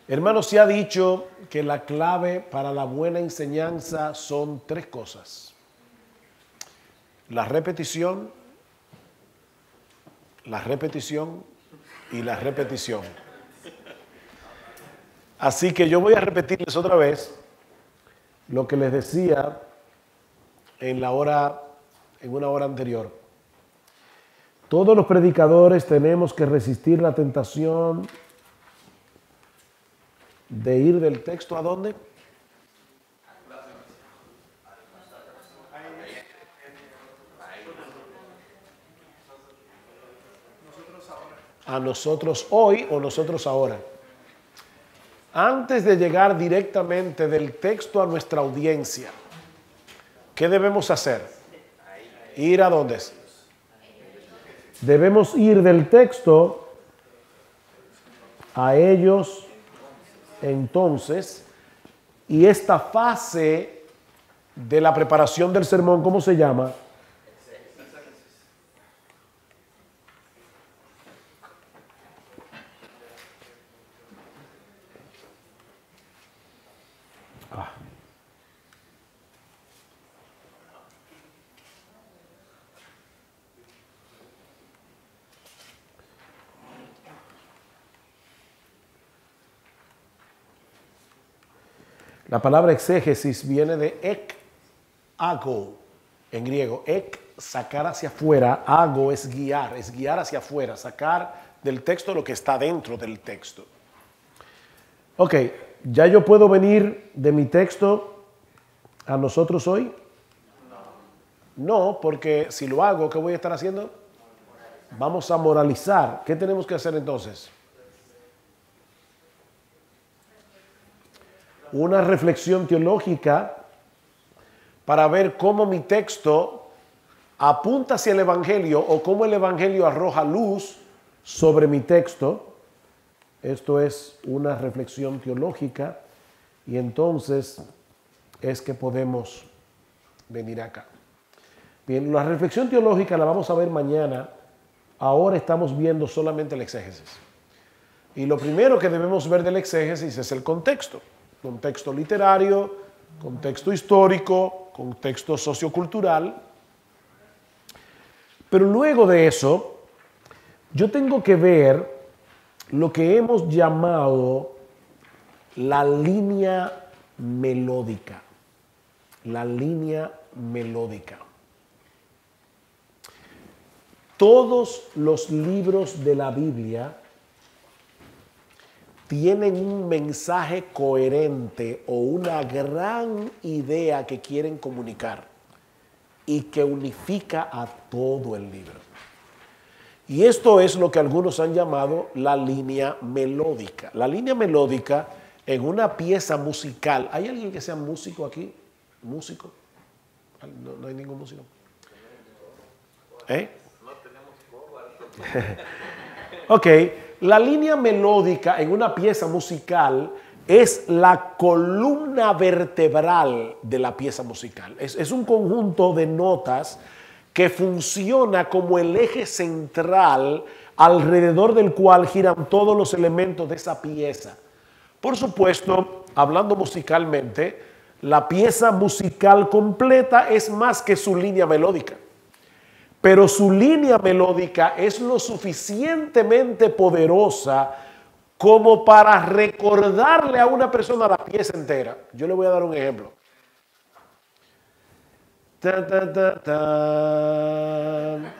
Hermanos, se ha dicho que la clave para la buena enseñanza son tres cosas: la repetición, la repetición y la repetición. Así que yo voy a repetirles otra vez lo que les decía en una hora anterior. Todos los predicadores tenemos que resistir la tentación de ir del texto ¿a dónde? A nosotros hoy o nosotros ahora. Antes de llegar directamente del texto a nuestra audiencia, ¿qué debemos hacer? ¿Ir a dónde? Debemos ir del texto a ellos entonces, y esta fase de la preparación del sermón, ¿cómo se llama? La palabra exégesis viene de ek, ago, en griego. Ek, sacar hacia afuera. Ago es guiar hacia afuera, sacar del texto lo que está dentro del texto. Ok, ¿ya yo puedo venir de mi texto a nosotros hoy? No, porque si lo hago, ¿qué voy a estar haciendo? Vamos a moralizar. ¿Qué tenemos que hacer entonces? Una reflexión teológica para ver cómo mi texto apunta hacia el Evangelio o cómo el Evangelio arroja luz sobre mi texto. Esto es una reflexión teológica y entonces es que podemos venir acá. Bien, la reflexión teológica la vamos a ver mañana. Ahora estamos viendo solamente el exégesis. Y lo primero que debemos ver del exégesis es el contexto. Contexto literario, contexto histórico, contexto sociocultural. Pero luego de eso, yo tengo que ver lo que hemos llamado la línea melódica. La línea melódica. Todos los libros de la Biblia tienen un mensaje coherente o una gran idea que quieren comunicar y que unifica a todo el libro. Y esto es lo que algunos han llamado la línea melódica. La línea melódica en una pieza musical. ¿Hay alguien que sea músico aquí? ¿Músico? No hay ningún músico. No tenemos cover. Ok. La línea melódica en una pieza musical es la columna vertebral de la pieza musical. Es un conjunto de notas que funciona como el eje central alrededor del cual giran todos los elementos de esa pieza. Por supuesto, hablando musicalmente, la pieza musical completa es más que su línea melódica. Pero su línea melódica es lo suficientemente poderosa como para recordarle a una persona la pieza entera. Yo le voy a dar un ejemplo. Tan, tan, tan, tan.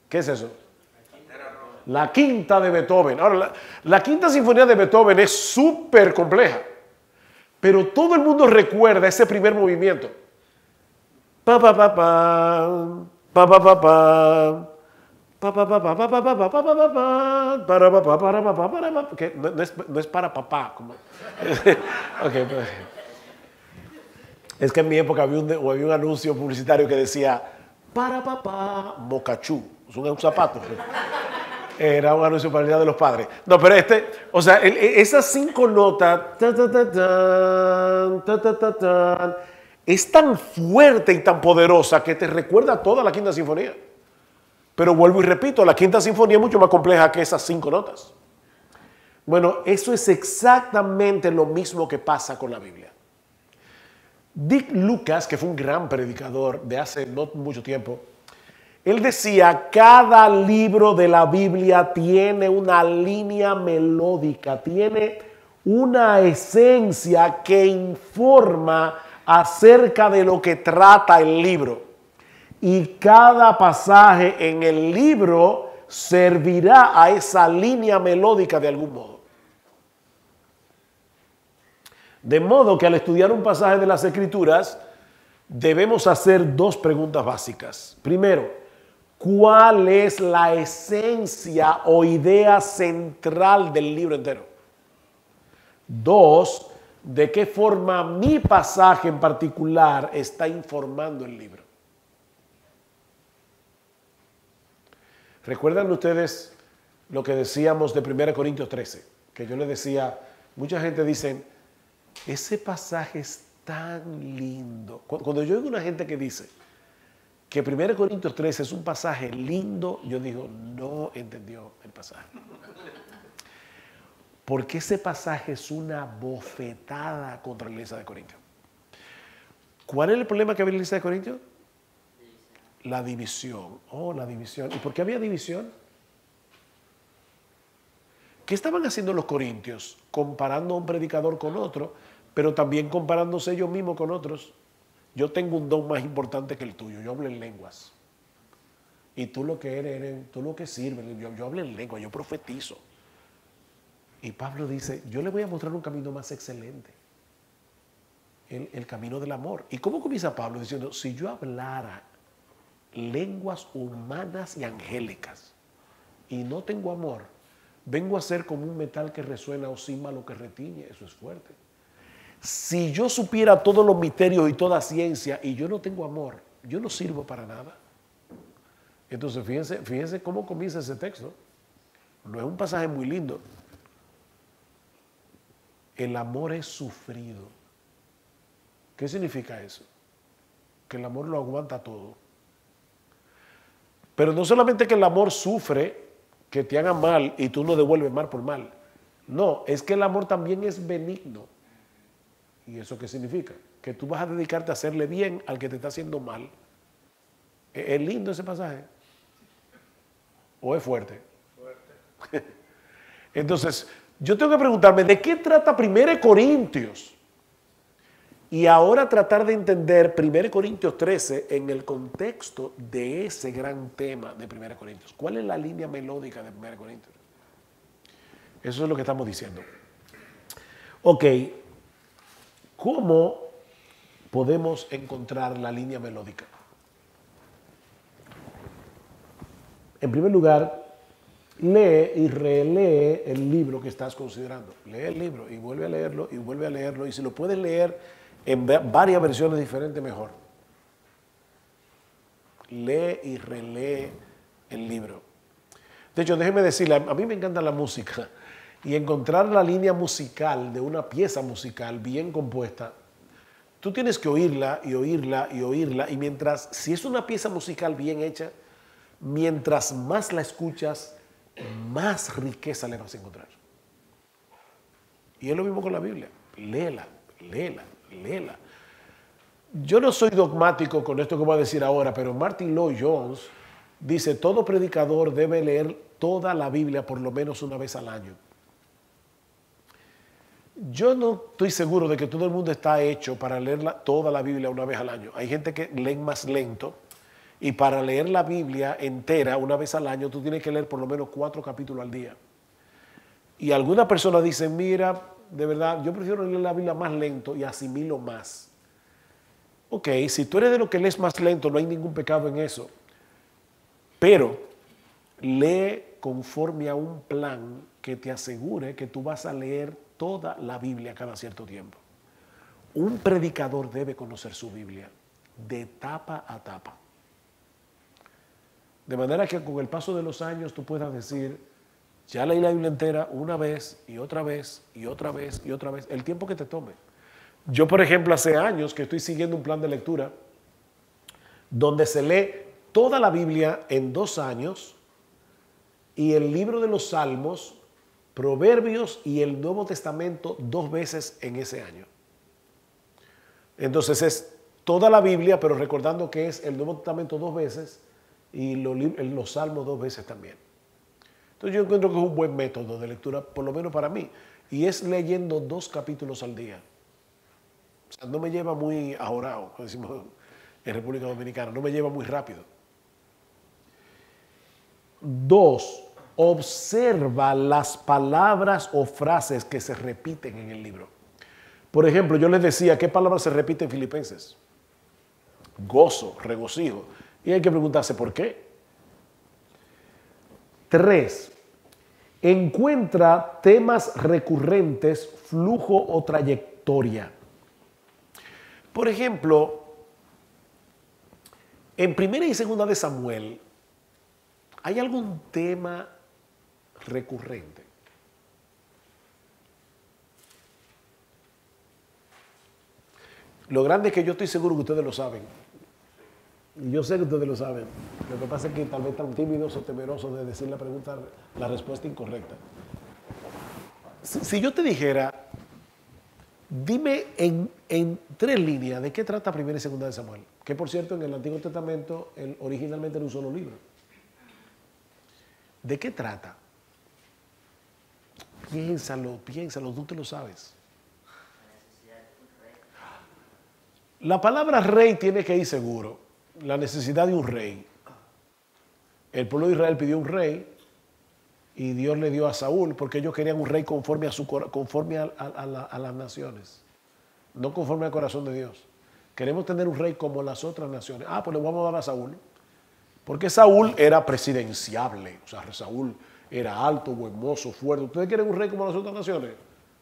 ¿Qué es eso? La quinta de Beethoven. Ahora, la quinta sinfonía de Beethoven es súper compleja, pero todo el mundo recuerda ese primer movimiento. Pa, pa, pa, pa. Pa pa pa pa pa pa pa pa pa pa pa pa pa pa para pa pa para pa para pa, que no es para papá como. Okay, pues. Es que en mi época había un anuncio publicitario que decía para papá mocachú, es un zapato. Era un anuncio para el Día de los Padres. No, pero o sea, esas 5 notas ta, ta, ta, ta, ta, ta, ta, ta, es tan fuerte y tan poderosa que te recuerda toda la quinta sinfonía. Pero vuelvo y repito, la quinta sinfonía es mucho más compleja que esas 5 notas. Bueno, eso es exactamente lo mismo que pasa con la Biblia. Dick Lucas, que fue un gran predicador de hace no mucho tiempo, él decía, cada libro de la Biblia tiene una línea melódica, tiene una esencia que informa acerca de lo que trata el libro. Y cada pasaje en el libro servirá a esa línea melódica de algún modo. De modo que al estudiar un pasaje de las Escrituras, debemos hacer dos preguntas básicas. Primero, ¿cuál es la esencia o idea central del libro entero? Dos, ¿de qué forma mi pasaje en particular está informando el libro? ¿Recuerdan ustedes lo que decíamos de 1 Corintios 13? Que yo les decía, mucha gente dice, ese pasaje es tan lindo. Cuando yo oigo una gente que dice que 1 Corintios 13 es un pasaje lindo, yo digo, no entendió el pasaje. Porque ese pasaje es una bofetada contra la iglesia de Corintios. ¿Cuál es el problema que había en la iglesia de Corintios? La división. Oh, la división. ¿Y por qué había división? ¿Qué estaban haciendo los corintios? Comparando a un predicador con otro, pero también comparándose ellos mismos con otros. Yo tengo un don más importante que el tuyo. Yo hablo en lenguas. Y tú lo que eres, tú lo que sirves. Yo hablo en lengua, yo profetizo. Y Pablo dice, yo le voy a mostrar un camino más excelente. El camino del amor. ¿Y cómo comienza Pablo? Diciendo, si yo hablara lenguas humanas y angélicas y no tengo amor, vengo a ser como un metal que resuena o címbalo que retiñe. Eso es fuerte. Si yo supiera todos los misterios y toda ciencia y yo no tengo amor, yo no sirvo para nada. Entonces fíjense cómo comienza ese texto. No es un pasaje muy lindo. El amor es sufrido. ¿Qué significa eso? Que el amor lo aguanta todo. Pero no solamente que el amor sufre, que te haga mal y tú no devuelves mal por mal. No, es que el amor también es benigno. ¿Y eso qué significa? Que tú vas a dedicarte a hacerle bien al que te está haciendo mal. ¿Es lindo ese pasaje? ¿O es fuerte? Fuerte. Entonces, yo tengo que preguntarme, ¿de qué trata 1 Corintios? Y ahora tratar de entender 1 Corintios 13 en el contexto de ese gran tema de 1 Corintios. ¿Cuál es la línea melódica de 1 Corintios? Eso es lo que estamos diciendo. Ok, ¿cómo podemos encontrar la línea melódica? En primer lugar, lee y relee el libro que estás considerando. Lee el libro y vuelve a leerlo y vuelve a leerlo. Y si lo puedes leer en varias versiones diferentes, mejor. Lee y relee el libro. De hecho, déjeme decirle, a mí me encanta la música. Y encontrar la línea musical de una pieza musical bien compuesta, tú tienes que oírla y oírla y oírla. Y mientras, si es una pieza musical bien hecha, mientras más la escuchas, más riqueza le vas a encontrar. Y es lo mismo con la Biblia. Léela, léela, léela. Yo no soy dogmático con esto que voy a decir ahora, pero Martin Lloyd-Jones dice, todo predicador debe leer toda la Biblia por lo menos una vez al año. Yo no estoy seguro de que todo el mundo está hecho para leer toda la Biblia una vez al año. Hay gente que lee más lento y para leer la Biblia entera una vez al año tú tienes que leer por lo menos 4 capítulos al día. Y algunas personas dicen, mira, de verdad, yo prefiero leer la Biblia más lento y asimilo más. Ok, si tú eres de los que lees más lento, no hay ningún pecado en eso. Pero lee conforme a un plan que te asegure que tú vas a leer toda la Biblia cada cierto tiempo. Un predicador debe conocer su Biblia de tapa a tapa. De manera que con el paso de los años tú puedas decir, ya leí la Biblia entera una vez y otra vez y otra vez y otra vez, el tiempo que te tome. Yo, por ejemplo, hace años que estoy siguiendo un plan de lectura donde se lee toda la Biblia en 2 años y el libro de los Salmos Proverbios y el Nuevo Testamento 2 veces en ese año. Entonces es toda la Biblia, pero recordando que es el Nuevo Testamento 2 veces y los Salmos 2 veces también. Entonces yo encuentro que es un buen método de lectura, por lo menos para mí, y es leyendo 2 capítulos al día. O sea, no me lleva muy ahorrado, como decimos en República Dominicana, no me lleva muy rápido. 2. Observa las palabras o frases que se repiten en el libro. Por ejemplo, yo les decía, ¿qué palabras se repiten en Filipenses? Gozo, regocijo. Y hay que preguntarse por qué. 3. Encuentra temas recurrentes, flujo o trayectoria. Por ejemplo, en Primera y Segunda de Samuel, ¿hay algún tema recurrente? Lo grande es que yo estoy seguro que ustedes lo saben. Yo sé que ustedes lo saben. Lo que pasa es que tal vez están tímidos o temerosos de decir la respuesta incorrecta. Si yo te dijera, dime en 3 líneas de qué trata Primera y Segunda de Samuel, que por cierto en el Antiguo Testamento originalmente era un solo libro. ¿De qué trata? Piénsalo, tú te lo sabes. La palabra rey tiene que ir seguro. La necesidad de un rey. El pueblo de Israel pidió un rey y Dios le dio a Saúl porque ellos querían un rey conforme a las naciones, no conforme al corazón de Dios. Queremos tener un rey como las otras naciones. Pues le vamos a dar a Saúl. Porque Saúl era presidenciable. O sea, Saúl era alto, buen mozo, fuerte. ¿Ustedes quieren un rey como las otras naciones?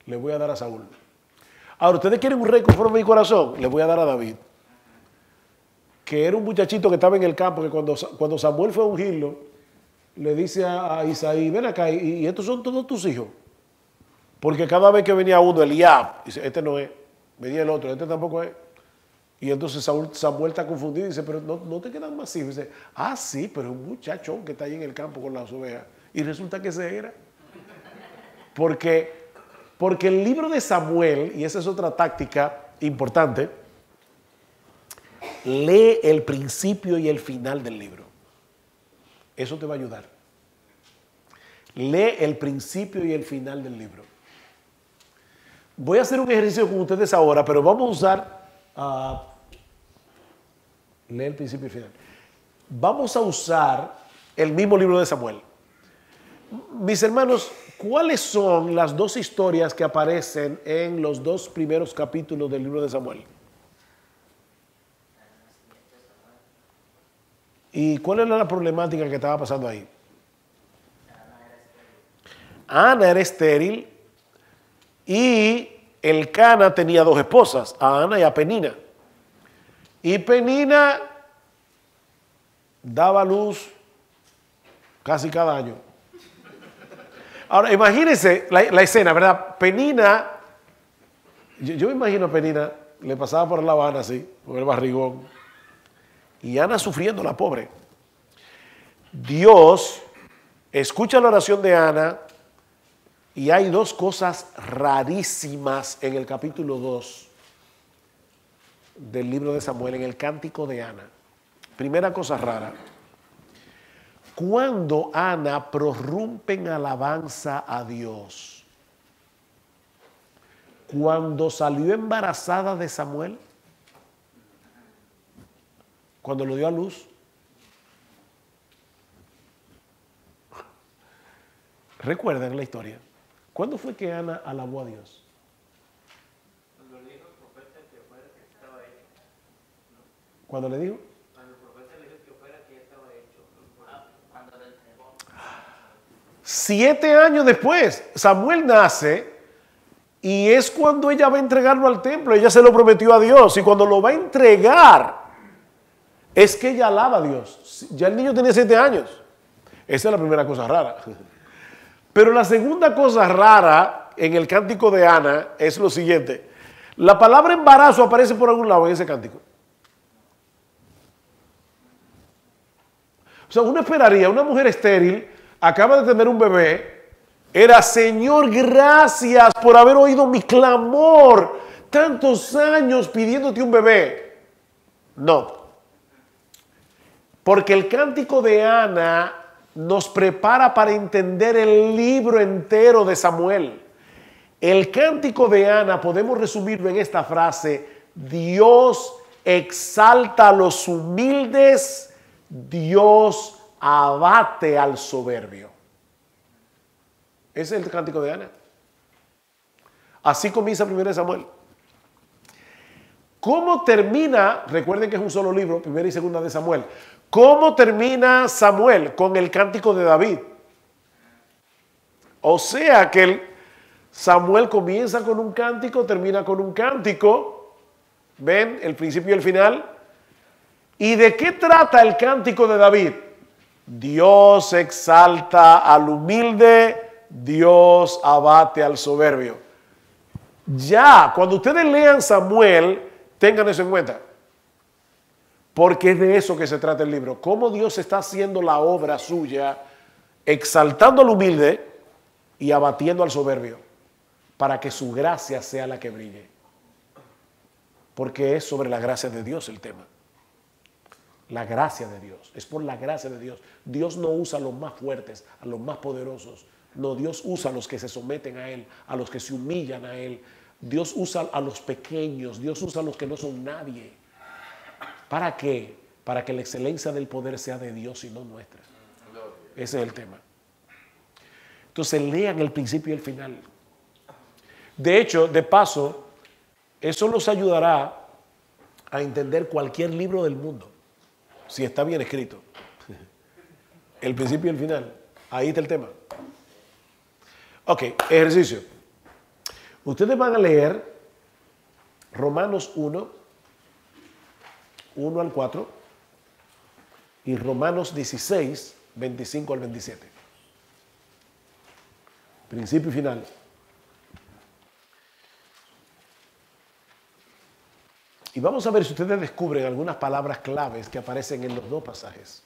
Le voy a dar a Saúl. Ahora, ¿ustedes quieren un rey conforme a mi corazón? Le voy a dar a David. Que era un muchachito que estaba en el campo, que cuando Samuel fue a ungirlo, le dice a Isaí, ven acá, y estos son todos tus hijos. Porque cada vez que venía uno, Eliab, dice, este no es. Venía el otro, este tampoco es. Y entonces Samuel está confundido y dice, pero no te quedan más hijos. Y dice, sí, pero es un muchachón que está ahí en el campo con las ovejas. Y resulta que ese era. Porque el libro de Samuel, y esa es otra táctica importante, lee el principio y el final del libro. Eso te va a ayudar. Lee el principio y el final del libro. Voy a hacer un ejercicio con ustedes ahora, pero vamos a usar... lee el principio y el final. Vamos a usar el mismo libro de Samuel. Mis hermanos, ¿cuáles son las 2 historias que aparecen en los 2 primeros capítulos del libro de Samuel? ¿Y cuál era la problemática que estaba pasando ahí? Ana era estéril y Elcana tenía 2 esposas, a Ana y a Penina. Y Penina daba luz casi cada año. Ahora, imagínense la escena, ¿verdad? Penina, yo me imagino a Penina, le pasaba por la Habana así, con el barrigón. Y Ana sufriendo, la pobre. Dios escucha la oración de Ana y hay 2 cosas rarísimas en el capítulo 2 del libro de Samuel, en el cántico de Ana. Primera cosa rara. Cuando Ana prorrumpe en alabanza a Dios, cuando salió embarazada de Samuel, cuando lo dio a luz, recuerden la historia. ¿Cuándo fue que Ana alabó a Dios? Cuando le dijo al profeta que fuera que estaba hecho. ¿Cuándo le dijo? Cuando el profeta le dijo que fuera que ya estaba hecho. Cuando le entregó. 7 años después, Samuel nace y es cuando ella va a entregarlo al templo. Ella se lo prometió a Dios y cuando lo va a entregar es que ella alaba a Dios. Ya el niño tenía 7 años. Esa es la primera cosa rara. Pero la segunda cosa rara en el cántico de Ana es lo siguiente. La palabra embarazo aparece por algún lado en ese cántico. O sea, uno esperaría, una mujer estéril acaba de tener un bebé Era, Señor, gracias por haber oído mi clamor. Tantos años pidiéndote un bebé. No. Porque el cántico de Ana nos prepara para entender el libro entero de Samuel. El cántico de Ana podemos resumirlo en esta frase: Dios exalta a los humildes, Dios abate al soberbio. Ese es el cántico de Ana. Así comienza 1 Samuel. ¿Cómo termina? Recuerden que es un solo libro, 1 y 2 de Samuel. ¿Cómo termina Samuel? Con el cántico de David. O sea que Samuel comienza con un cántico, termina con un cántico. ¿Ven? El principio y el final. ¿Y de qué trata el cántico de David? Dios exalta al humilde, Dios abate al soberbio. Ya, cuando ustedes lean Samuel, tengan eso en cuenta. Porque es de eso que se trata el libro. Cómo Dios está haciendo la obra suya, exaltando al humilde y abatiendo al soberbio, para que su gracia sea la que brille. Porque es sobre la gracia de Dios el tema. La gracia de Dios. Es por la gracia de Dios. Dios no usa a los más fuertes, a los más poderosos. No, Dios usa a los que se someten a Él, a los que se humillan a Él. Dios usa a los pequeños, Dios usa a los que no son nadie. ¿Para qué? Para que la excelencia del poder sea de Dios y no nuestra. Ese es el tema. Entonces lean el principio y el final. De hecho, de paso, eso los ayudará a entender cualquier libro del mundo, si está bien escrito. El principio y el final. Ahí está el tema. Ok, ejercicio. Ustedes van a leer Romanos 1 al 4 y Romanos 16, 25 al 27. Principio y final. Y vamos a ver si ustedes descubren algunas palabras claves que aparecen en los dos pasajes.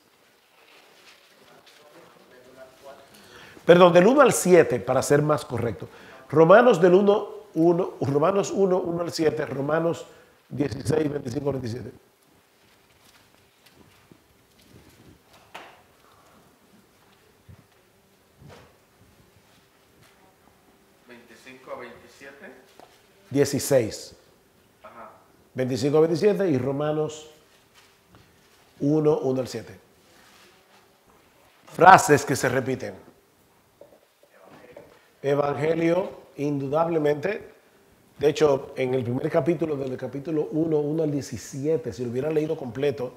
Perdón, del 1 al 7, para ser más correcto. Romanos del 1 al 7, Romanos 16, 25 al 27. ¿25 a 27? 16. Ajá. 25 a 27 y Romanos 1 al 7. Frases que se repiten. Evangelio, indudablemente. De hecho, en el primer capítulo, del capítulo 1 al 17, si lo hubieran leído completo,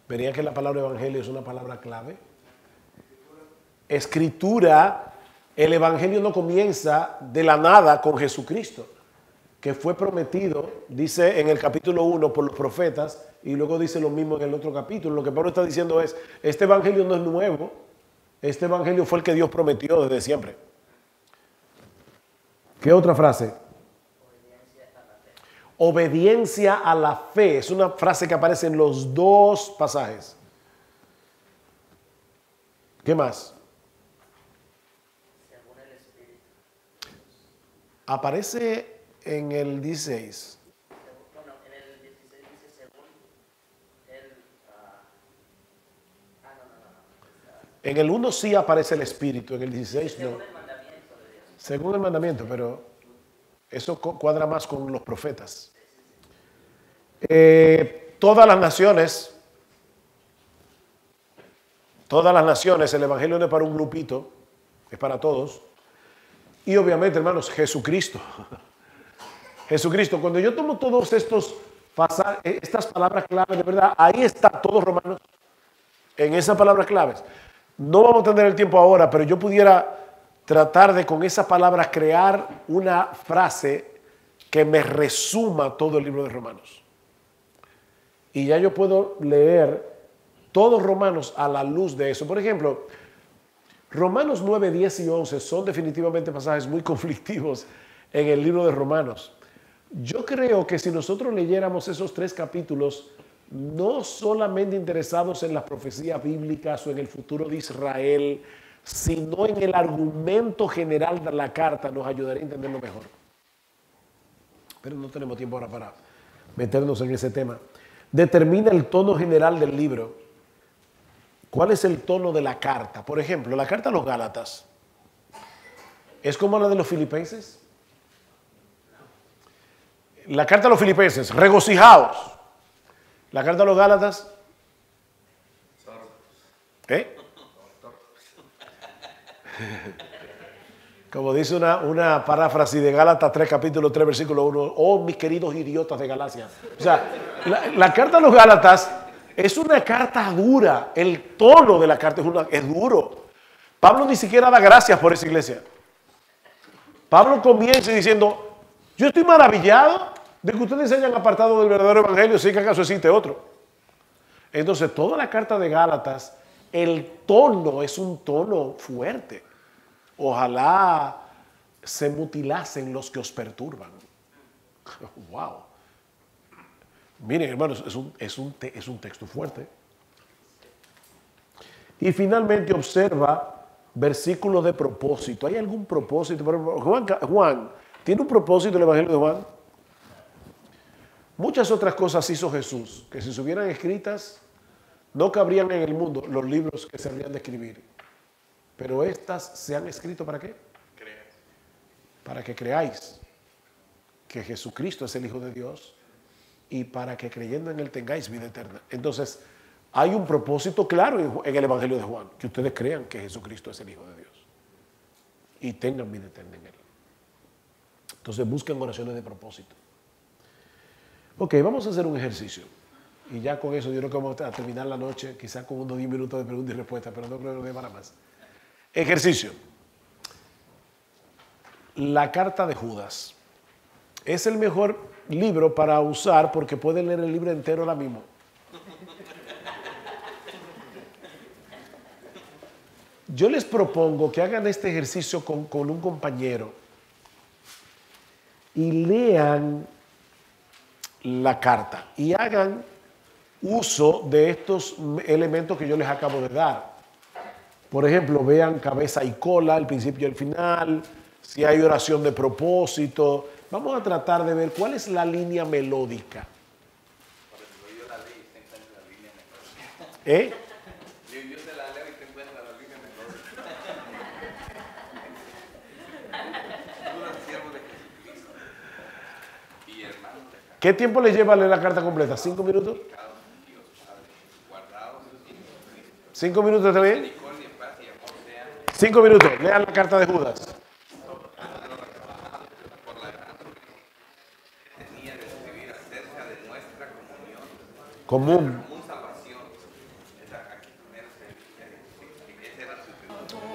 verían que la palabra evangelio es una palabra clave. Escritura, el evangelio no comienza de la nada con Jesucristo, que fue prometido, dice en el capítulo 1 por los profetas, y luego dice lo mismo en el otro capítulo. Lo que Pablo está diciendo es, este evangelio no es nuevo, este evangelio fue el que Dios prometió desde siempre. ¿Qué otra frase? Obediencia a la fe. Es una frase que aparece en los dos pasajes. ¿Qué más? Según el Espíritu. Aparece en el 16. Bueno, en el 16 dice según el... no. En el 1 sí aparece el Espíritu, en el 16 no. Según el mandamiento de Dios. Según el mandamiento, pero eso cuadra más con los profetas. Todas las naciones, el evangelio no es para un grupito, es para todos. Y obviamente, hermanos, Jesucristo. Jesucristo, cuando yo tomo todos estas palabras claves, de verdad, ahí está todo Romanos, en esas palabras claves. No vamos a tener el tiempo ahora, pero yo pudiera tratar de con esas palabras crear una frase que me resuma todo el libro de Romanos. Y ya yo puedo leer todos Romanos a la luz de eso. Por ejemplo, Romanos 9, 10 y 11 son definitivamente pasajes muy conflictivos en el libro de Romanos. Yo creo que si nosotros leyéramos esos 3 capítulos, no solamente interesados en las profecías bíblicas o en el futuro de Israel, sino en el argumento general de la carta nos ayudaría a entenderlo mejor. Pero no tenemos tiempo ahora para meternos en ese tema. Determina el tono general del libro. ¿Cuál es el tono de la carta? Por ejemplo, la carta a los Gálatas es como la de los Filipenses. La carta a los Filipenses, regocijaos. La carta a los Gálatas, como dice una paráfrasis de Gálatas 3, capítulo 3, versículo 1, oh mis queridos idiotas de Galacia. O sea, la carta a los Gálatas es una carta dura. El tono de la carta es duro. Pablo ni siquiera da gracias por esa iglesia. Pablo comienza diciendo, yo estoy maravillado de que ustedes se hayan apartado del verdadero evangelio, si que acaso existe otro. Entonces, toda la carta de Gálatas, el tono es un tono fuerte. Ojalá se mutilasen los que os perturban. Wow. Miren, hermanos, es un texto fuerte. Y finalmente observa versículos de propósito. ¿Hay algún propósito? Juan, ¿tiene un propósito el Evangelio de Juan? Muchas otras cosas hizo Jesús, que si se hubieran escritas, no cabrían en el mundo los libros que se habrían de escribir. Pero estas se han escrito ¿para qué? Para que creáis que Jesucristo es el Hijo de Dios y para que creyendo en Él tengáis vida eterna. Entonces, hay un propósito claro en el Evangelio de Juan, que ustedes crean que Jesucristo es el Hijo de Dios y tengan vida eterna en Él. Entonces, busquen oraciones de propósito. Ok, vamos a hacer un ejercicio. Y ya con eso yo creo que vamos a terminar la noche, quizás con unos 10 minutos de preguntas y respuestas, pero no creo que nos dé para más. Ejercicio. La carta de Judas. Es el mejor libro para usar porque pueden leer el libro entero ahora mismo. Yo les propongo que hagan este ejercicio con un compañero y lean la carta y hagan uso de estos elementos que yo les acabo de dar. Por ejemplo, vean cabeza y cola, el principio y el final, si hay oración de propósito. Vamos a tratar de ver cuál es la línea melódica. Por ejemplo, yo la leí y se encuentra la línea melódica. Yo te la leo y te encuentra la línea melódica. Tú siervo de Jesucristo y hermano de Jesús. ¿Qué tiempo les lleva a leer la carta completa? ¿5 minutos? 5 minutos también. 5 minutos. Lean la carta de Judas. Común.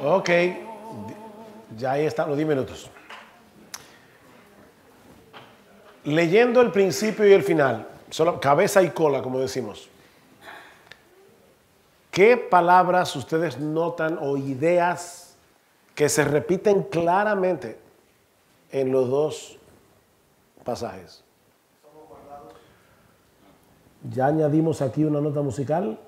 Ok. Ya ahí están los 10 minutos. Leyendo el principio y el final. Solo cabeza y cola, como decimos. ¿Qué palabras ustedes notan o ideas que se repiten claramente en los dos pasajes? Ya añadimos aquí una nota musical.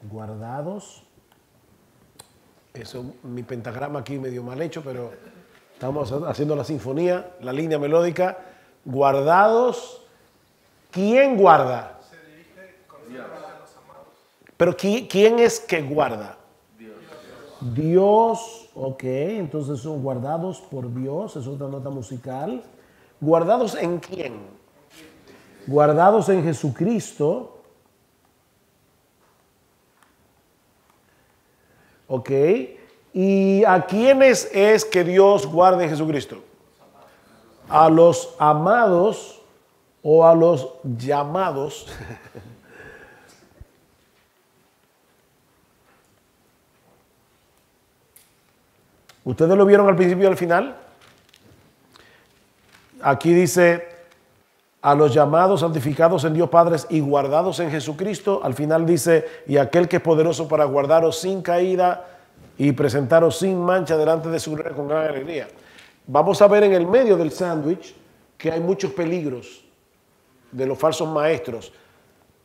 Guardados. Eso, mi pentagrama aquí medio mal hecho, pero estamos haciendo la sinfonía, la línea melódica. Guardados. ¿Quién guarda? Se dirige con Dios a los amados. Pero ¿quién es que guarda? Dios. Dios, ok, entonces son guardados por Dios, es otra nota musical. ¿Guardados en quién? Guardados en Jesucristo. Ok, ¿y a quiénes es que Dios guarda en Jesucristo? A los amados o a los llamados. ¿Ustedes lo vieron al principio y al final? Aquí dice, a los llamados, santificados en Dios Padre y guardados en Jesucristo. Al final dice, y aquel que es poderoso para guardaros sin caída y presentaros sin mancha delante de su gloria con gran alegría. Vamos a ver en el medio del sándwich que hay muchos peligros de los falsos maestros.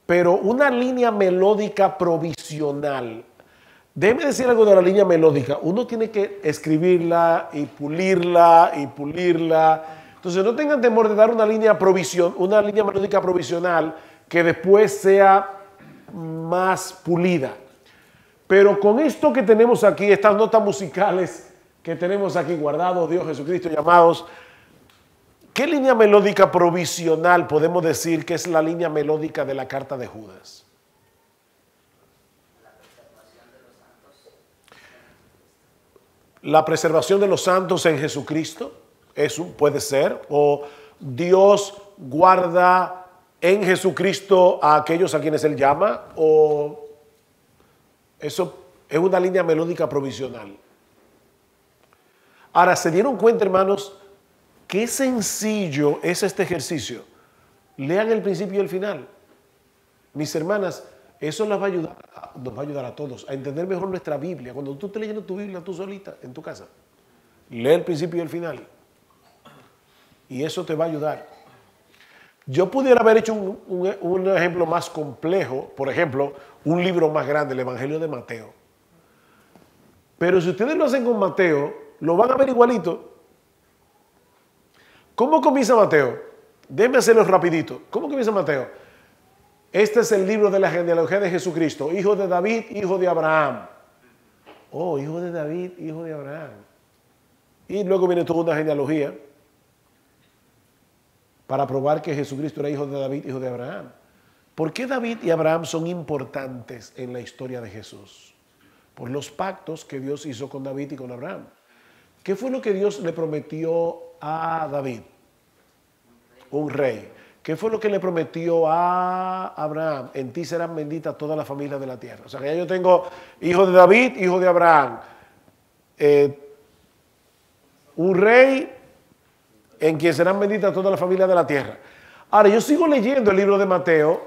pero una línea melódica provisional. Déjeme decir algo de la línea melódica. Uno tiene que escribirla y pulirla y pulirla. Entonces no tengan temor de dar una línea melódica provisional que después sea más pulida. Pero con esto que tenemos aquí, estas notas musicales que tenemos aquí guardados, Dios Jesucristo llamados, ¿qué línea melódica provisional podemos decir que es la línea melódica de la carta de Judas? La preservación de los santos en Jesucristo, eso puede ser, o Dios guarda en Jesucristo a aquellos a quienes Él llama, o eso es una línea melódica provisional. Ahora, ¿se dieron cuenta, hermanos, qué sencillo es este ejercicio? Lean el principio y el final. Mis hermanas, eso nos va a ayudar a todos a entender mejor nuestra Biblia. Cuando tú estés leyendo tu Biblia tú solita en tu casa, lee el principio y el final. Y eso te va a ayudar. Yo pudiera haber hecho un ejemplo más complejo, por ejemplo, un libro más grande, el Evangelio de Mateo. Pero si ustedes lo hacen con Mateo, lo van a ver igualito. ¿Cómo comienza Mateo? Déjenme hacerlo rapidito. ¿Cómo comienza Mateo? Este es el libro de la genealogía de Jesucristo, hijo de David, hijo de Abraham. Oh, hijo de David, hijo de Abraham. Y luego viene toda una genealogía para probar que Jesucristo era hijo de David, hijo de Abraham. ¿Por qué David y Abraham son importantes en la historia de Jesús? Por los pactos que Dios hizo con David y con Abraham. ¿Qué fue lo que Dios le prometió a David? Un rey. ¿Qué fue lo que le prometió a Abraham? En ti serán benditas todas las familias de la tierra. O sea que ya yo tengo hijo de David, hijo de Abraham. Un rey en quien serán benditas todas las familias de la tierra. Ahora, yo sigo leyendo el libro de Mateo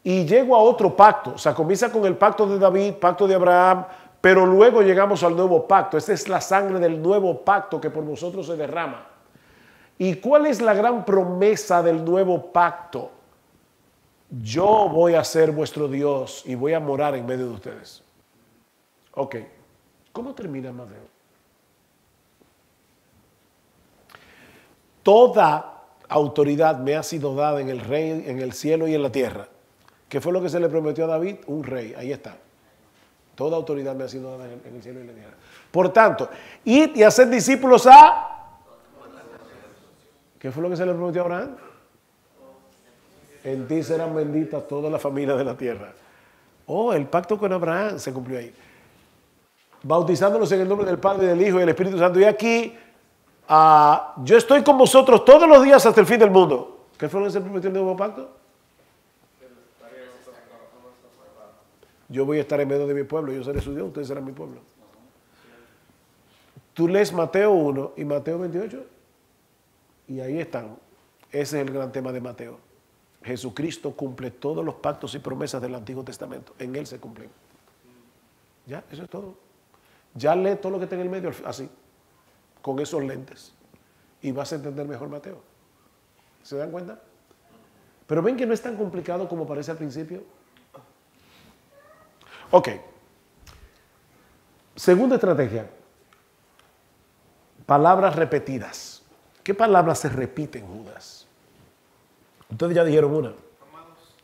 y llego a otro pacto. O sea, comienza con el pacto de David, pacto de Abraham, pero luego llegamos al nuevo pacto. Esta es la sangre del nuevo pacto que por vosotros se derrama. ¿Y cuál es la gran promesa del nuevo pacto? Yo voy a ser vuestro Dios y voy a morar en medio de ustedes. Ok, ¿cómo termina Mateo? Toda autoridad me ha sido dada en el rey, en el cielo y en la tierra. ¿Qué fue lo que se le prometió a David? Un rey, ahí está. Toda autoridad me ha sido dada en el cielo y en la tierra. Por tanto, id y haced discípulos a... ¿Qué fue lo que se le prometió a Abraham? En ti serán benditas todas las familias de la tierra. Oh, el pacto con Abraham se cumplió ahí. Bautizándolos en el nombre del Padre, del Hijo y del Espíritu Santo. Y aquí, yo estoy con vosotros todos los días hasta el fin del mundo. ¿Qué fue lo que se prometió en el nuevo pacto? Yo voy a estar en medio de mi pueblo, yo seré su Dios, ustedes serán mi pueblo. Tú lees Mateo 1 y Mateo 28. Y ahí están. Ese es el gran tema de Mateo. Jesucristo cumple todos los pactos y promesas del Antiguo Testamento. En Él se cumplen. Ya, eso es todo. Ya lee todo lo que está en el medio así, con esos lentes. Y vas a entender mejor Mateo. ¿Se dan cuenta? Pero ven que no es tan complicado como parece al principio. Ok. Segunda estrategia. Palabras repetidas. ¿Qué palabras se repiten, Judas? Ustedes ya dijeron una. Amados.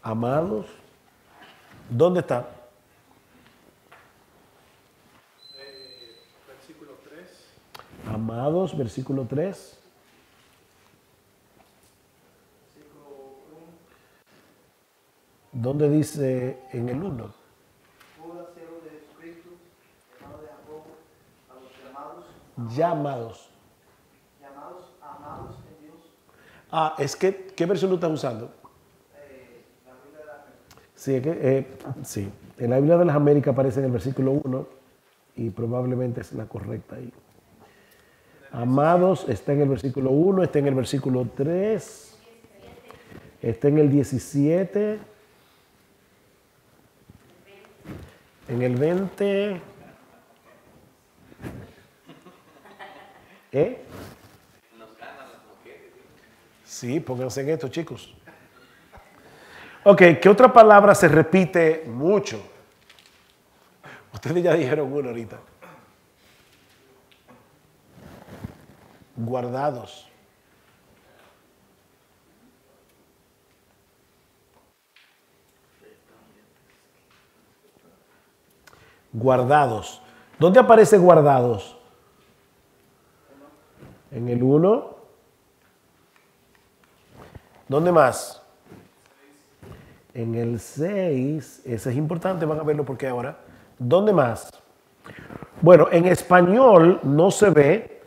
Amados. ¿Dónde está? Versículo 3. Amados, versículo 3. Versículo 1. ¿Dónde dice en el 1? Judas, siervo de Jesucristo, hermano de Jacobo, a los llamados, Llamados. amados en Dios, Es que, ¿qué versión tú estás usando? la Biblia de la Sí, sí. En la Biblia de las Américas aparece en el versículo 1 y probablemente es la correcta ahí. Amados está en el versículo 1, está en el versículo 3, está en el 17, en el 20. Sí, pónganse en esto, chicos. Ok, ¿qué otra palabra se repite mucho? Ustedes ya dijeron una ahorita. Guardados. Guardados. ¿Dónde aparece guardados? En el 1. ¿Dónde más? En el 6. Ese es importante, van a verlo porque ahora. ¿Dónde más? Bueno, en español no se ve,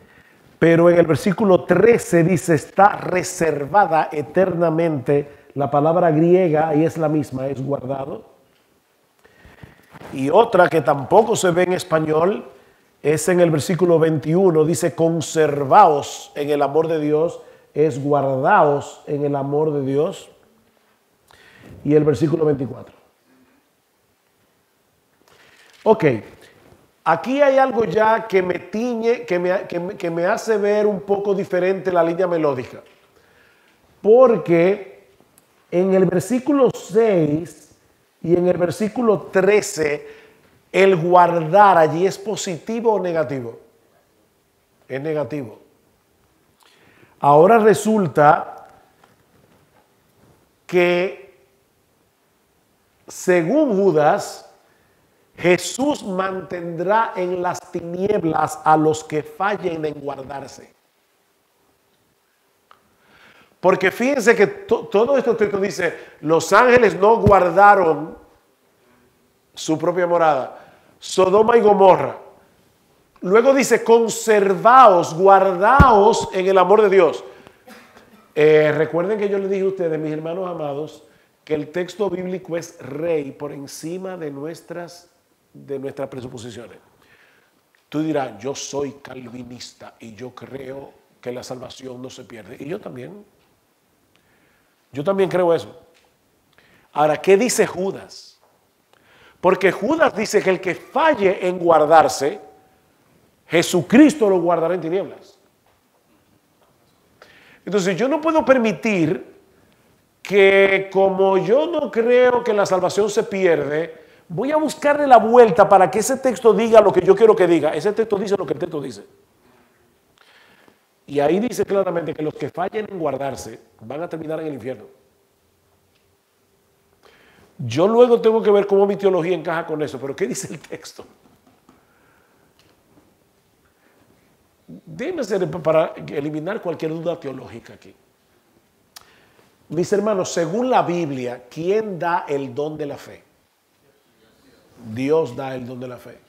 pero en el versículo 13 dice, está reservada eternamente. La palabra griega, y es la misma, es guardado. Y otra que tampoco se ve en español es en el versículo 21, dice conservaos en el amor de Dios, es guardaos en el amor de Dios. Y el versículo 24. Ok, aquí hay algo ya que me tiñe, que me hace ver un poco diferente la línea melódica. Porque en el versículo 6 y en el versículo 13, el guardar allí es positivo o negativo. Es negativo. Ahora resulta que, según Judas, Jesús mantendrá en las tinieblas a los que fallen en guardarse. Porque fíjense que todo esto texto dice, los ángeles no guardaron su propia morada. Sodoma y Gomorra. Luego dice, conservaos, guardaos en el amor de Dios. Recuerden que yo les dije a ustedes, mis hermanos amados, que el texto bíblico es rey por encima de nuestras presuposiciones. Tú dirás, yo soy calvinista y yo creo que la salvación no se pierde. Y yo también. Yo también creo eso. Ahora, ¿qué dice Judas? Porque Judas dice que el que falle en guardarse, Jesucristo lo guardará en tinieblas. Entonces yo no puedo permitir que, como yo no creo que la salvación se pierde, voy a buscarle la vuelta para que ese texto diga lo que yo quiero que diga. Ese texto dice lo que el texto dice. Y ahí dice claramente que los que fallen en guardarse van a terminar en el infierno. Yo luego tengo que ver cómo mi teología encaja con eso, pero ¿qué dice el texto? Déjenme hacer para eliminar cualquier duda teológica aquí. Mis hermanos, según la Biblia, ¿quién da el don de la fe? Dios da el don de la fe.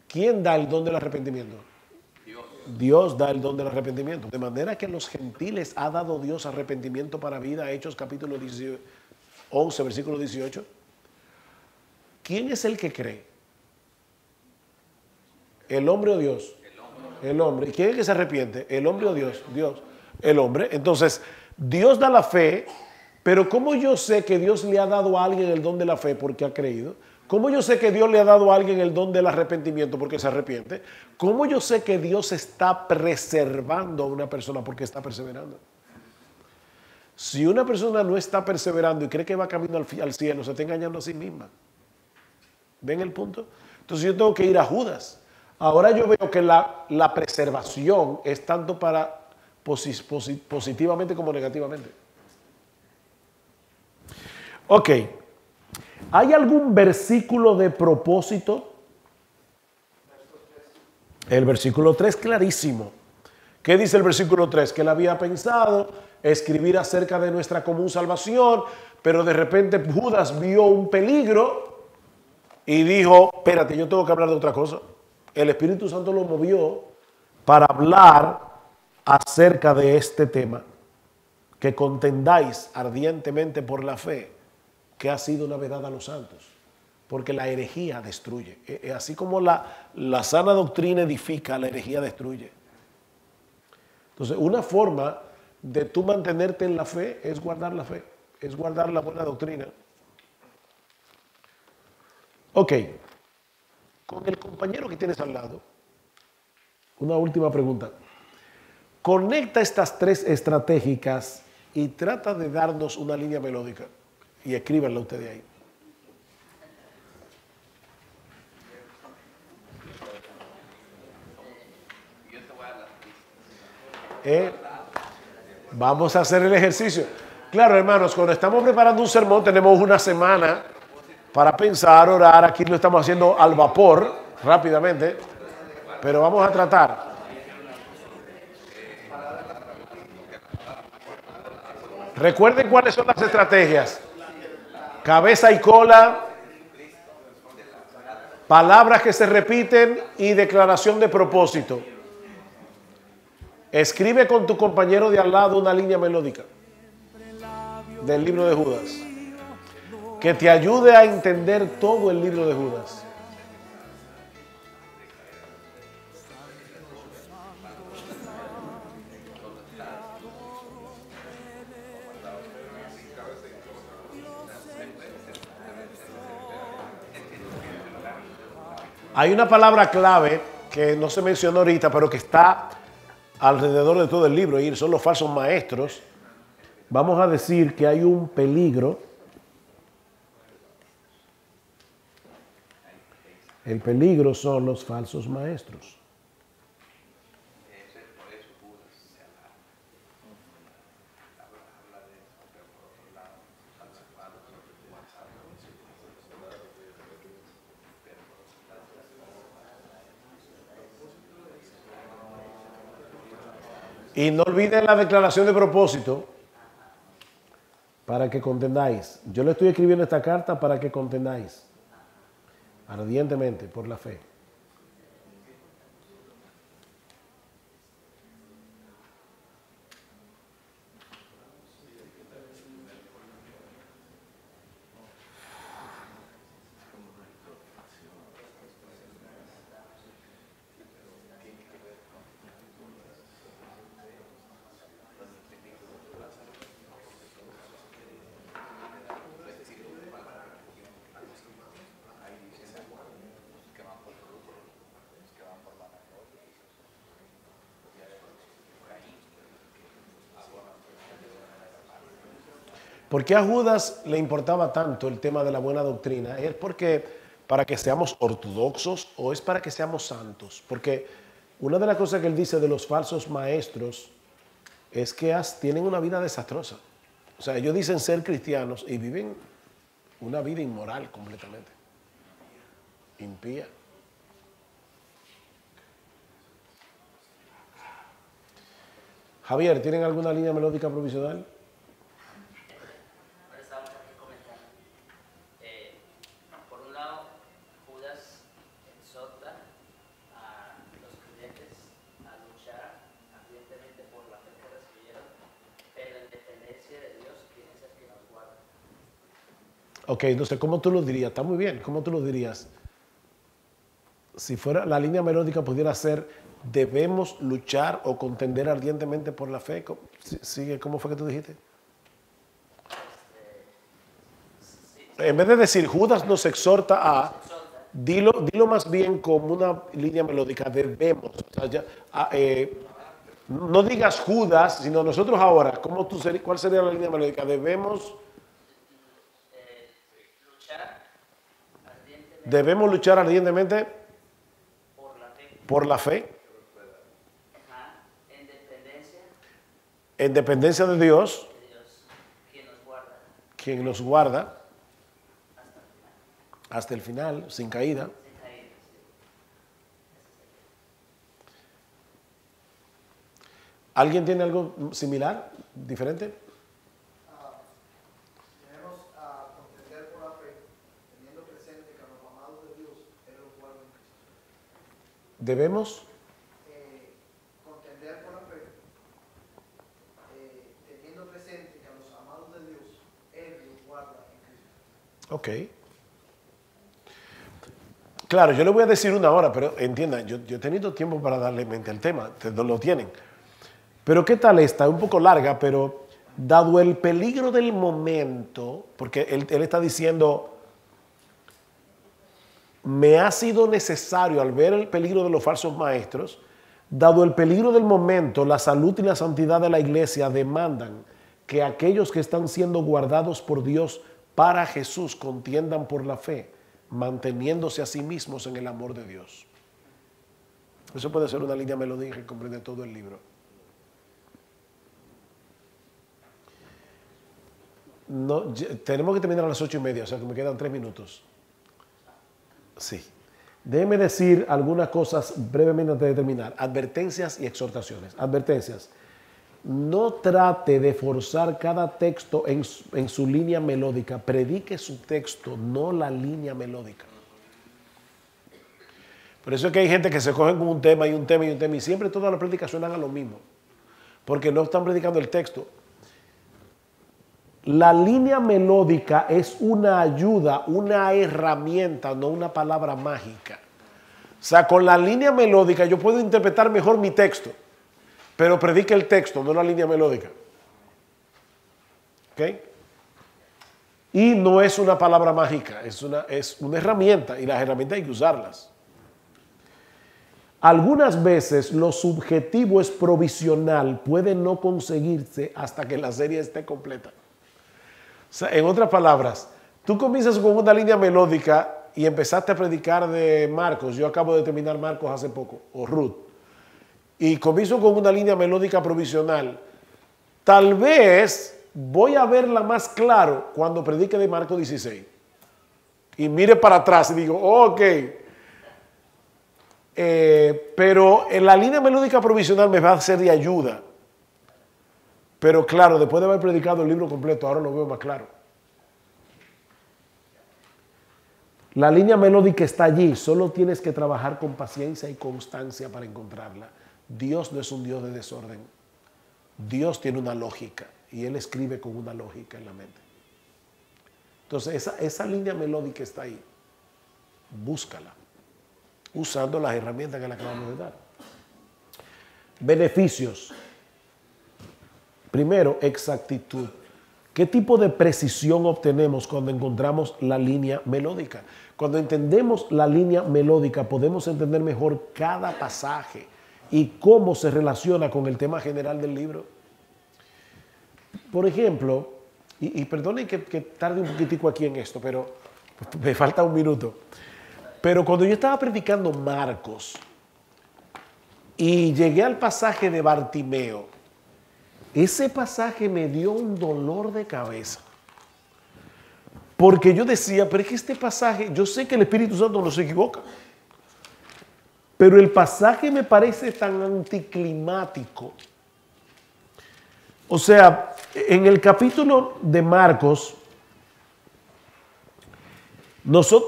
¿Quién da el don del arrepentimiento? Dios da el don del arrepentimiento. De manera que a los gentiles ha dado Dios arrepentimiento para vida. Hechos capítulo 11, versículo 18. ¿Quién es el que cree? ¿El hombre o Dios? El hombre. ¿Y quién es el que se arrepiente? ¿El hombre o Dios? Dios. El hombre. Entonces, Dios da la fe, pero ¿cómo yo sé que Dios le ha dado a alguien el don de la fe porque ha creído? ¿Cómo yo sé que Dios le ha dado a alguien el don del arrepentimiento porque se arrepiente? ¿Cómo yo sé que Dios está preservando a una persona porque está perseverando? Si una persona no está perseverando y cree que va camino al cielo, se está engañando a sí misma. ¿Ven el punto? Entonces yo tengo que ir a Judas. Ahora yo veo que la preservación es tanto para positivamente como negativamente. Ok. ¿Hay algún versículo de propósito? El versículo 3 clarísimo. ¿Qué dice el versículo 3? Que él había pensado escribir acerca de nuestra común salvación, pero de repente Judas vio un peligro y dijo, espérate, yo tengo que hablar de otra cosa. El Espíritu Santo lo movió para hablar acerca de este tema, que contendáis ardientemente por la fe que ha sido navedad a los santos, porque la herejía destruye. Así como la sana doctrina edifica, la herejía destruye. Entonces, una forma de tú mantenerte en la fe es guardar la fe, es guardar la buena doctrina. Ok, con el compañero que tienes al lado, una última pregunta. Conecta estas tres estratégicas y trata de darnos una línea melódica y escríbanla ustedes ahí. Vamos a hacer el ejercicio. Claro, hermanos, cuando estamos preparando un sermón tenemos una semana para pensar, orar. Aquí lo estamos haciendo al vapor, rápidamente, pero vamos a tratar. Recuerden cuáles son las estrategias. Cabeza y cola, palabras que se repiten y declaración de propósito. Escribe con tu compañero de al lado una línea melódica del libro de Judas que te ayude a entender todo el libro de Judas. Hay una palabra clave que no se mencionó ahorita, pero que está alrededor de todo el libro, y son los falsos maestros. Vamos a decir que hay un peligro. El peligro son los falsos maestros. Y no olviden la declaración de propósito para que contendáis. Yo le estoy escribiendo esta carta para que contendáis ardientemente por la fe. ¿Por qué a Judas le importaba tanto el tema de la buena doctrina? ¿Es porque para que seamos ortodoxos o es para que seamos santos? Porque una de las cosas que él dice de los falsos maestros es que tienen una vida desastrosa. O sea, ellos dicen ser cristianos y viven una vida inmoral completamente, impía. Javier, ¿tienen alguna línea melódica provisional? Ok, entonces, ¿cómo tú lo dirías? Está muy bien, ¿cómo tú lo dirías? Si fuera la línea melódica pudiera ser, debemos luchar o contender ardientemente por la fe. Sigue, ¿cómo fue que tú dijiste? En vez de decir, Judas nos exhorta a, dilo más bien como una línea melódica, debemos. O sea, no digas Judas, sino nosotros ahora, ¿cuál sería la línea melódica? Debemos luchar ardientemente por la fe. En dependencia de Dios, quien nos guarda hasta el final, sin caída. ¿Alguien tiene algo similar, diferente? Debemos contender por la fe, teniendo presente que a los amados de Dios, Él los guarda en Cristo. Debemos Contender por la fe, teniendo presente que a los amados de Dios, Él los guarda en Cristo. Ok. Claro, yo le voy a decir una hora, pero entiendan, yo he tenido tiempo para darle mente al tema, ustedes no lo tienen. Pero ¿qué tal esta? Es un poco larga, pero dado el peligro del momento, porque él está diciendo, me ha sido necesario al ver el peligro de los falsos maestros, dado el peligro del momento, la salud y la santidad de la iglesia demandan que aquellos que están siendo guardados por Dios para Jesús contiendan por la fe, manteniéndose a sí mismos en el amor de Dios. Eso puede ser una línea melódica que comprende todo el libro. No, tenemos que terminar a las 8:30, o sea que me quedan 3 minutos. Sí. Déjeme decir algunas cosas brevemente antes de terminar. Advertencias y exhortaciones. Advertencias. No trate de forzar cada texto en su línea melódica. Predique su texto, no la línea melódica. Por eso es que hay gente que se cogen con un tema y un tema y un tema y siempre todas las prédicas suenan a lo mismo. Porque no están predicando el texto. La línea melódica es una ayuda, una herramienta, no una palabra mágica. O sea, con la línea melódica yo puedo interpretar mejor mi texto, pero predica el texto, no la línea melódica. ¿Ok? Y no es una palabra mágica, es una herramienta y las herramientas hay que usarlas. Algunas veces lo subjetivo es provisional, puede no conseguirse hasta que la serie esté completa. O sea, en otras palabras, tú comienzas con una línea melódica y empezaste a predicar de Marcos. Yo acabo de terminar Marcos hace poco, o Ruth. Y comienzo con una línea melódica provisional. Tal vez voy a verla más claro cuando predique de Marcos 16. Y mire para atrás y digo, ok. Pero en la línea melódica provisional me va a ser de ayuda. Pero claro, después de haber predicado el libro completo, ahora lo veo más claro. La línea melódica está allí, solo tienes que trabajar con paciencia y constancia para encontrarla. Dios no es un Dios de desorden. Dios tiene una lógica y Él escribe con una lógica en la mente. Entonces, esa línea melódica está ahí. Búscala, usando las herramientas que le acabamos de dar. Beneficios. Primero, exactitud. ¿Qué tipo de precisión obtenemos cuando encontramos la línea melódica? Cuando entendemos la línea melódica, podemos entender mejor cada pasaje y cómo se relaciona con el tema general del libro. Por ejemplo, y perdonen que tarde un poquitico aquí en esto, pero me falta un minuto. Pero cuando yo estaba predicando Marcos y llegué al pasaje de Bartimeo, ese pasaje me dio un dolor de cabeza. Porque yo decía, pero es que este pasaje, yo sé que el Espíritu Santo no se equivoca, pero el pasaje me parece tan anticlimático. O sea, en el capítulo de Marcos,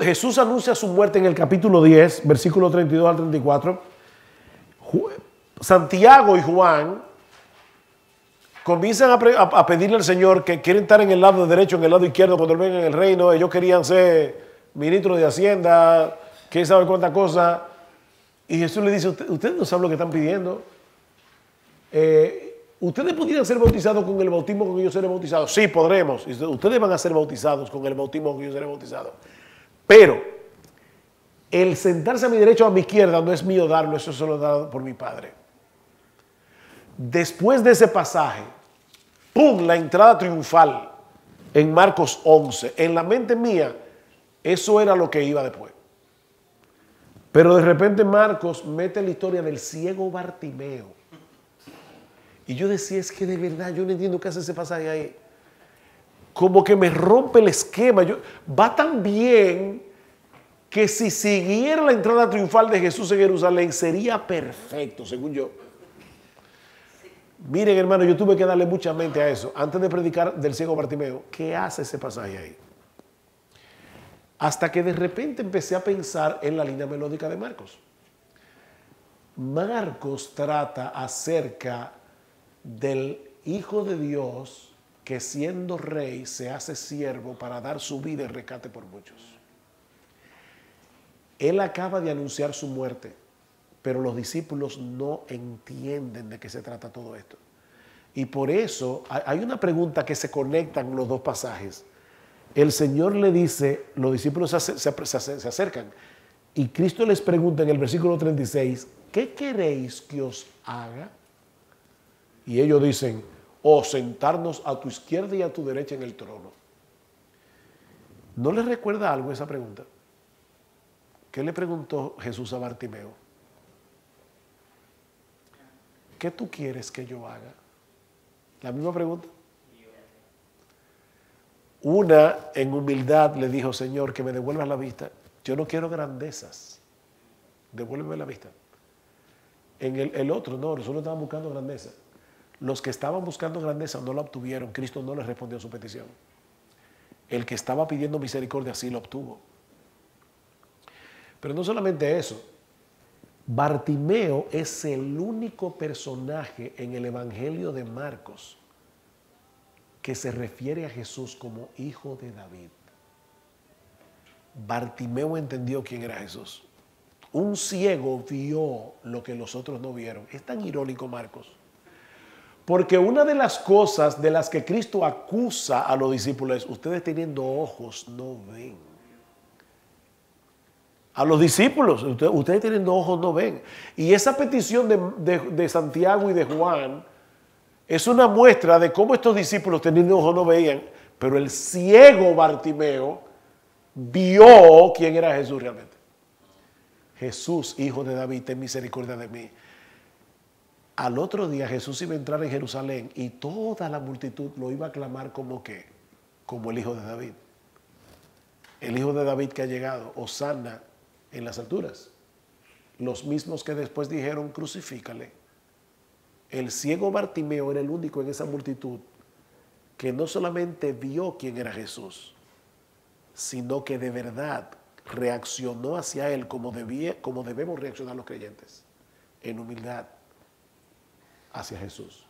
Jesús anuncia su muerte en el capítulo 10, versículo 32 al 34. Santiago y Juan comienzan a pedirle al Señor que quieren estar en el lado derecho, en el lado izquierdo cuando Él venga en el reino. Ellos querían ser ministros de Hacienda, quién sabe cuántas cosas. Y Jesús le dice, ustedes no saben lo que están pidiendo. ¿Ustedes pudieran ser bautizados con el bautismo con que yo seré bautizado? Sí, podremos. Y ustedes van a ser bautizados con el bautismo con que yo seré bautizado. Pero el sentarse a mi derecha o a mi izquierda no es mío darlo, eso se lo he dado por mi Padre. Después de ese pasaje, ¡pum!, la entrada triunfal en Marcos 11. En la mente mía, eso era lo que iba después. Pero de repente Marcos mete la historia del ciego Bartimeo. Y yo decía, es que de verdad yo no entiendo qué hace ese pasaje ahí. Como que me rompe el esquema. Va tan bien que si siguiera la entrada triunfal de Jesús en Jerusalén sería perfecto, según yo. Miren, hermano, yo tuve que darle mucha mente a eso. Antes de predicar del ciego Bartimeo, ¿qué hace ese pasaje ahí? Hasta que de repente empecé a pensar en la línea melódica de Marcos. Marcos trata acerca del Hijo de Dios que siendo rey se hace siervo para dar su vida en rescate por muchos. Él acaba de anunciar su muerte, pero los discípulos no entienden de qué se trata todo esto. Y por eso hay una pregunta que se conectan los dos pasajes. El Señor le dice, los discípulos se acercan, y Cristo les pregunta en el versículo 36, ¿qué queréis que os haga? Y ellos dicen, o sentarnos a tu izquierda y a tu derecha en el trono. ¿No le recuerda algo esa pregunta? ¿Qué le preguntó Jesús a Bartimeo? ¿Qué tú quieres que yo haga? La misma pregunta. Una, en humildad, le dijo: Señor, que me devuelvas la vista. Yo no quiero grandezas. Devuélveme la vista. En el otro, no, nosotros estábamos buscando grandeza. Los que estaban buscando grandeza no la obtuvieron. Cristo no les respondió a su petición. El que estaba pidiendo misericordia sí lo obtuvo. Pero no solamente eso. Bartimeo es el único personaje en el Evangelio de Marcos que se refiere a Jesús como hijo de David. Bartimeo entendió quién era Jesús. Un ciego vio lo que los otros no vieron. Es tan irónico, Marcos. Porque una de las cosas de las que Cristo acusa a los discípulos es: ustedes teniendo ojos no ven. A los discípulos, ustedes teniendo ojos no ven. Y esa petición de Santiago y de Juan es una muestra de cómo estos discípulos teniendo ojos no veían, pero el ciego Bartimeo vio quién era Jesús realmente. Jesús, hijo de David, ten misericordia de mí. Al otro día Jesús iba a entrar en Jerusalén y toda la multitud lo iba a aclamar como ¿qué? Como el hijo de David. El hijo de David que ha llegado, Hosana en las alturas. Los mismos que después dijeron: crucifícale. El ciego Bartimeo era el único en esa multitud que no solamente vio quién era Jesús, sino que de verdad reaccionó hacia él como debemos reaccionar los creyentes, en humildad hacia Jesús.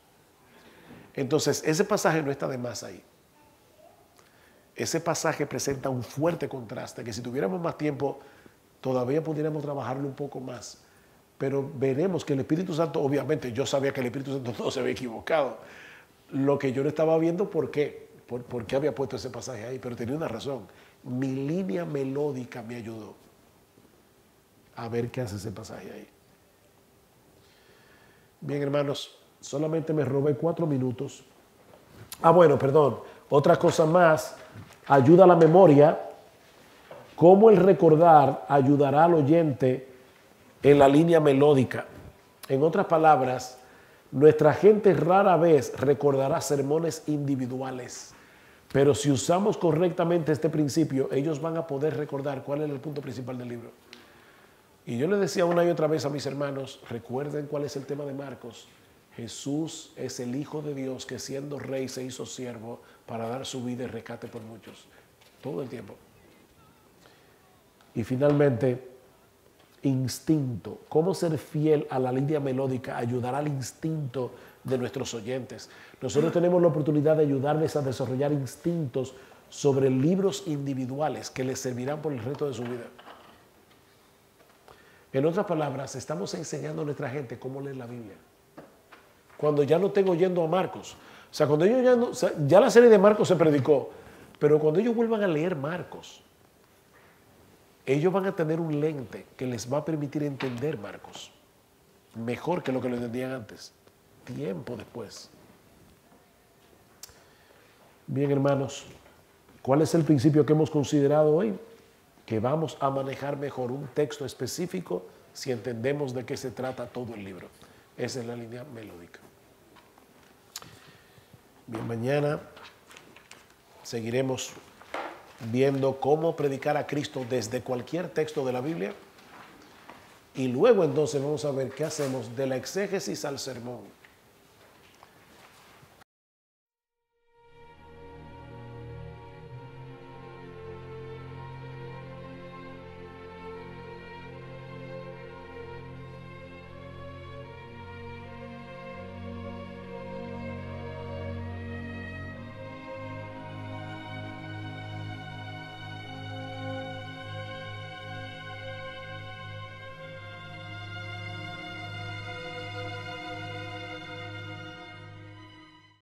Entonces, ese pasaje no está de más ahí. Ese pasaje presenta un fuerte contraste que si tuviéramos más tiempo todavía pudiéramos trabajarlo un poco más. Pero veremos que el Espíritu Santo, obviamente yo sabía que el Espíritu Santo no se había equivocado. Lo que yo no estaba viendo, ¿por qué? ¿Por qué había puesto ese pasaje ahí? Pero tenía una razón. Mi línea melódica me ayudó a ver qué hace ese pasaje ahí. Bien, hermanos, solamente me robé 4 minutos. Bueno, perdón. Otra cosa más, ayuda a la memoria. ¿Cómo el recordar ayudará al oyente en la línea melódica? En otras palabras, nuestra gente rara vez recordará sermones individuales, pero si usamos correctamente este principio, ellos van a poder recordar cuál es el punto principal del libro. Y yo les decía una y otra vez a mis hermanos: recuerden cuál es el tema de Marcos. Jesús es el Hijo de Dios que siendo rey se hizo siervo para dar su vida y rescate por muchos. Todo el tiempo. Y finalmente, instinto. ¿Cómo ser fiel a la línea melódica ayudará al instinto de nuestros oyentes? Nosotros tenemos la oportunidad de ayudarles a desarrollar instintos sobre libros individuales que les servirán por el resto de su vida. En otras palabras, estamos enseñando a nuestra gente cómo leer la Biblia. Cuando ya no estén oyendo a Marcos. O sea, cuando ellos ya la serie de Marcos se predicó, pero cuando ellos vuelvan a leer Marcos, ellos van a tener un lente que les va a permitir entender Marcos mejor que lo que lo entendían antes, tiempo después. Bien, hermanos, ¿cuál es el principio que hemos considerado hoy? Que vamos a manejar mejor un texto específico si entendemos de qué se trata todo el libro. Esa es la línea melódica. Bien, mañana seguiremos viendo cómo predicar a Cristo desde cualquier texto de la Biblia. Y luego entonces vamos a ver qué hacemos de la exégesis al sermón.